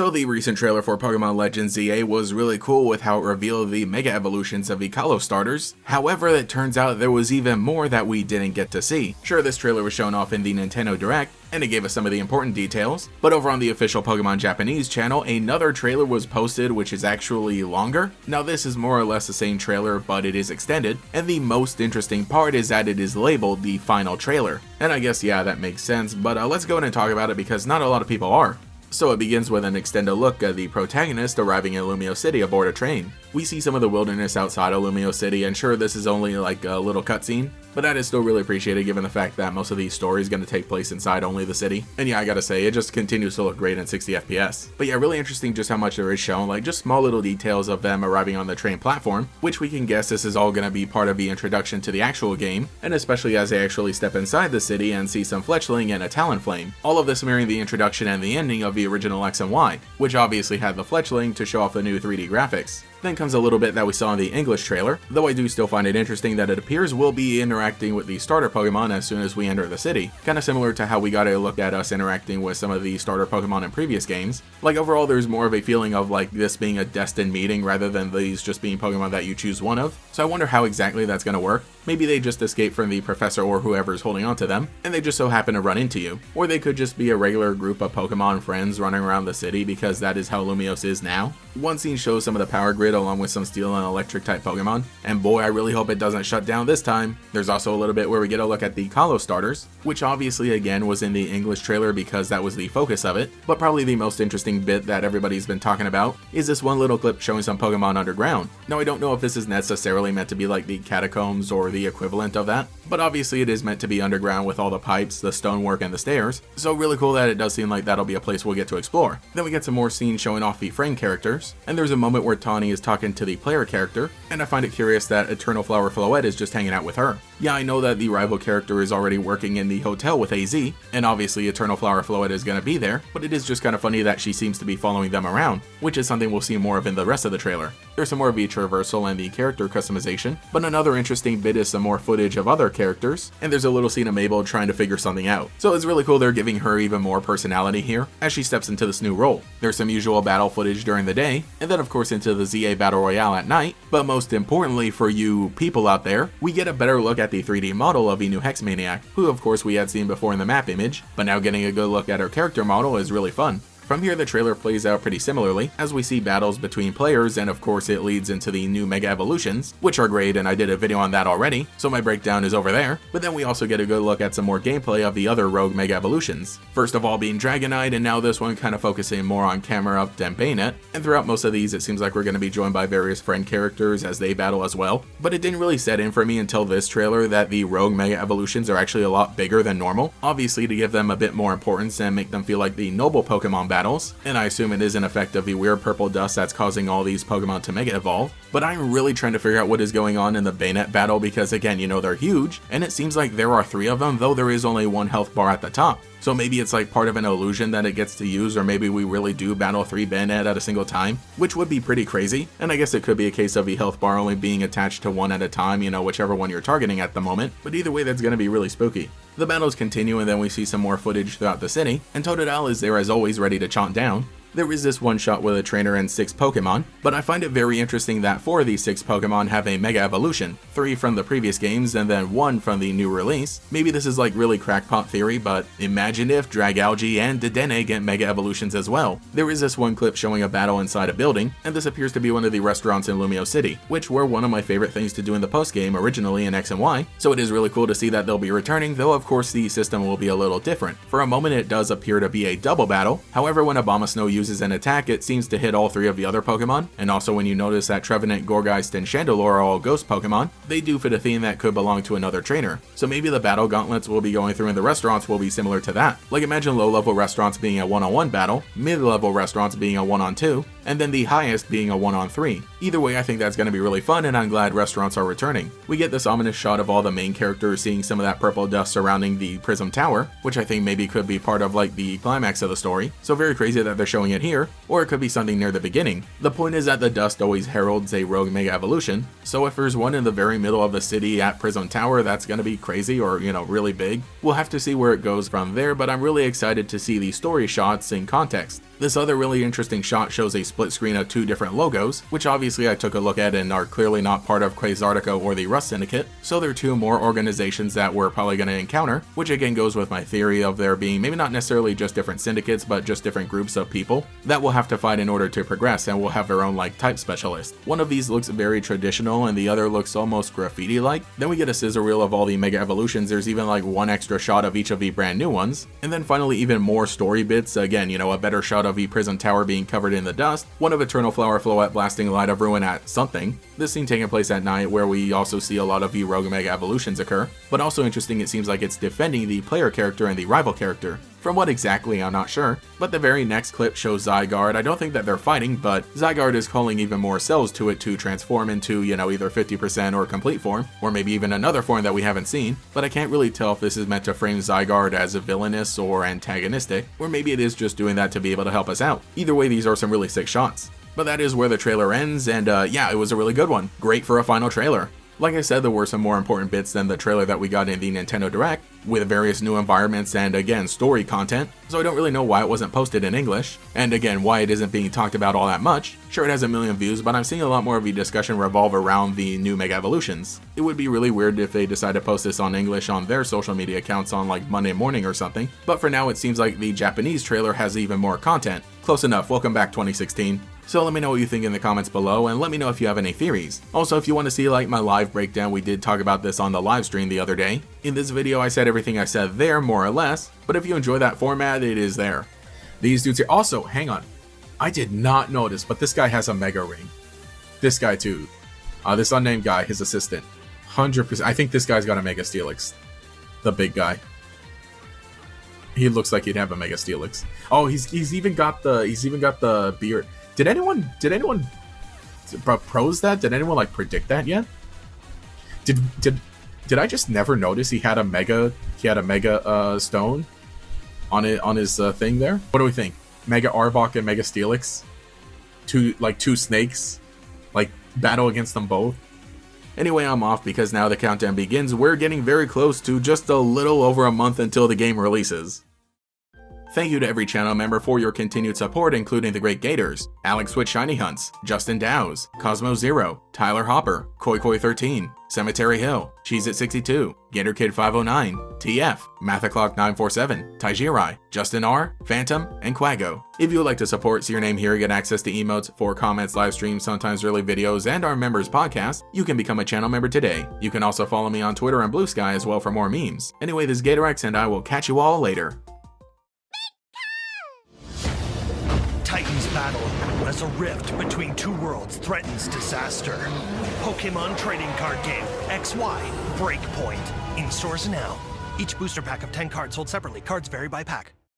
So the recent trailer for Pokemon Legends ZA was really cool with how it revealed the Mega Evolutions of the Kalos starters. However, it turns out there was even more that we didn't get to see. Sure, this trailer was shown off in the Nintendo Direct, and it gave us some of the important details, but over on the official Pokemon Japanese channel, another trailer was posted which is actually longer. Now this is more or less the same trailer, but it is extended, and the most interesting part is that it is labeled the final trailer. And I guess yeah, that makes sense, but let's go in and talk about it because not a lot of people are. So it begins with an extended look at the protagonist arriving in Lumiose City aboard a train. We see some of the wilderness outside of Lumiose City, and sure, this is only like a little cutscene, but that is still really appreciated given the fact that most of these stories are going to take place inside only the city. And yeah, I gotta say, it just continues to look great in 60 FPS. But yeah, really interesting just how much there is shown, like just small little details of them arriving on the train platform, which we can guess this is all going to be part of the introduction to the actual game, and especially as they actually step inside the city and see some Fletchling and a Talonflame. All of this mirroring the introduction and the ending of the original X and Y, which obviously had the Fletchling to show off the new 3D graphics. Then comes a little bit that we saw in the English trailer, though I do still find it interesting that it appears we'll be interacting with the starter Pokemon as soon as we enter the city, kinda similar to how we got a look at us interacting with some of the starter Pokemon in previous games. Like overall there's more of a feeling of like this being a destined meeting rather than these just being Pokemon that you choose one of, so I wonder how exactly that's gonna work. Maybe they just escape from the professor or whoever's holding on to them, and they just so happen to run into you. Or they could just be a regular group of Pokemon friends running around the city because that is how Lumiose is now. One scene shows some of the power grid along with some steel and electric type Pokemon, and boy I really hope it doesn't shut down this time. There's also a little bit where we get a look at the Kalos starters, which obviously again was in the English trailer because that was the focus of it, but probably the most interesting bit that everybody's been talking about is this one little clip showing some Pokemon underground. Now I don't know if this is necessarily meant to be like the catacombs or the equivalent of that, but obviously it is meant to be underground with all the pipes, the stonework, and the stairs, so really cool that it does seem like that'll be a place we'll get to explore. Then we get some more scenes showing off the friend characters, and there's a moment where Tawny is talking to the player character, and I find it curious that Eternal Flower Floette is just hanging out with her. Yeah, I know that the rival character is already working in the hotel with AZ, and obviously Eternal Flower Floette is gonna be there, but it is just kind of funny that she seems to be following them around, which is something we'll see more of in the rest of the trailer. There's some more beach traversal and the character customization, but another interesting bit is some more footage of other characters, and there's a little scene of Mabel trying to figure something out. So it's really cool they're giving her even more personality here as she steps into this new role. There's some usual battle footage during the day, and then of course into the ZA Battle Royale at night, but most importantly for you people out there, we get a better look at the 3D model of the new Hex Maniac, who of course we had seen before in the map image, but now getting a good look at her character model is really fun. From here the trailer plays out pretty similarly, as we see battles between players, and of course it leads into the new Mega Evolutions, which are great and I did a video on that already, so my breakdown is over there, but then we also get a good look at some more gameplay of the other rogue Mega Evolutions. First of all being Dragonite, and now this one kind of focusing more on Camerupt and Bayonet, and throughout most of these it seems like we're going to be joined by various friend characters as they battle as well, but it didn't really set in for me until this trailer that the rogue Mega Evolutions are actually a lot bigger than normal, obviously to give them a bit more importance and make them feel like the noble Pokemon battles, and I assume it is an effect of the weird purple dust that's causing all these Pokemon to Mega Evolve, but I'm really trying to figure out what is going on in the Bayonet battle because again, you know, they're huge, and it seems like there are 3 of them, though there is only 1 health bar at the top. So maybe it's like part of an illusion that it gets to use, or maybe we really do battle 3 Bayonet at a single time, which would be pretty crazy, and I guess it could be a case of the health bar only being attached to 1 at a time, you know, whichever one you're targeting at the moment, but either way that's gonna be really spooky. The battles continue and then we see some more footage throughout the city, and Totodile is there as always ready to chomp down. There is this one shot with a trainer and 6 Pokemon, but I find it very interesting that 4 of these 6 Pokemon have a Mega Evolution, 3 from the previous games and then 1 from the new release. Maybe this is like really crackpot theory, but imagine if Dragalge and Dedenne get Mega Evolutions as well. There is this one clip showing a battle inside a building, and this appears to be one of the restaurants in Lumiose City, which were one of my favorite things to do in the post-game originally in X and Y, so it is really cool to see that they'll be returning, though of course the system will be a little different. For a moment it does appear to be a double battle, however when Abomasnow uses an attack it seems to hit all 3 of the other Pokemon, and also when you notice that Trevenant, Gourgeist, and Chandelure are all ghost Pokemon, they do fit a theme that could belong to another trainer. So maybe the battle gauntlets we'll be going through in the restaurants will be similar to that. Like imagine low-level restaurants being a 1-on-1 battle, mid-level restaurants being a 1-on-2, and then the highest being a 1-on-3. Either way I think that's going to be really fun, and I'm glad restaurants are returning. We get this ominous shot of all the main characters seeing some of that purple dust surrounding the Prism Tower, which I think maybe could be part of like the climax of the story, so very crazy that they're showing it here, or it could be something near the beginning. The point is that the dust always heralds a rogue Mega Evolution, so if there's one in the very middle of the city at Prism Tower, that's gonna be crazy, or you know, really big. We'll have to see where it goes from there, but I'm really excited to see these story shots in context. This other really interesting shot shows a split screen of two different logos, which obviously I took a look at and are clearly not part of Quasartica or the Rust Syndicate, so they're two more organizations that we're probably going to encounter, which again goes with my theory of there being maybe not necessarily just different syndicates, but just different groups of people that will have to fight in order to progress and will have their own like type specialist. One of these looks very traditional and the other looks almost graffiti-like. Then we get a sizzle reel of all the Mega Evolutions. There's even like one extra shot of each of the brand new ones. And then finally even more story bits. Again, a better shot of the prison tower being covered in the dust, one of Eternal Flower Floette blasting Light of Ruin at something, this scene taking place at night where we also see a lot of the Rogue Mega Evolutions occur, but also interesting, it seems like it's defending the player character and the rival character. From what exactly, I'm not sure, but the very next clip shows Zygarde. I don't think that they're fighting, but Zygarde is calling even more cells to it to transform into, either 50% or complete form, or maybe even another form that we haven't seen, but I can't really tell if this is meant to frame Zygarde as a villainous or antagonistic, or maybe it is just doing that to be able to help us out. Either way, these are some really sick shots. But that is where the trailer ends, and yeah, it was a really good one. Great for a final trailer. Like I said, there were some more important bits than the trailer that we got in the Nintendo Direct, with various new environments and again, story content, so I don't really know why it wasn't posted in English, and again, why it isn't being talked about all that much. Sure, it has 1 million views, but I'm seeing a lot more of the discussion revolve around the new Mega Evolutions. It would be really weird if they decide to post this on English on their social media accounts on like Monday morning or something, but for now it seems like the Japanese trailer has even more content. Close enough, welcome back 2016. So let me know what you think in the comments below, and let me know if you have any theories. Also, if you want to see like my live breakdown, we did talk about this on the live stream the other day. In this video I said everything I said there, more or less, but if you enjoy that format, it is there. These dudes here, also, hang on. I did not notice, but this guy has a Mega Ring. This guy too. This unnamed guy, his assistant. 100%, I think this guy's got a Mega Steelix. The big guy. He looks like he'd have a Mega Steelix. Oh, he's even got the beard. Did anyone pros that? Did anyone like predict that yet? Did I just never notice he had a mega stone on his thing there? What do we think? Mega Arbok and Mega Steelix? Two snakes? Like battle against them both? Anyway, I'm off because now the countdown begins. We're getting very close to just a little over a month until the game releases. Thank you to every channel member for your continued support, including the Great Gators, Alex with Shiny Hunts, Justin Dows, Cosmo Zero, Tyler Hopper, Koi13, Cemetery Hill, Cheez-It62, GatorKid509, TF, Mathaclock947, Taijirai, Justin R, Phantom, and Quago. If you would like to support, see your name here, get access to emotes, for comments, live streams, sometimes early videos, and our members podcast, you can become a channel member today. You can also follow me on Twitter and Blue Sky as well for more memes. Anyway, this is GatorX, and I will catch you all later. Titans battle as a rift between two worlds threatens disaster. Pokemon trading card game XY Breakpoint. In stores now. Each booster pack of 10 cards sold separately. Cards vary by pack.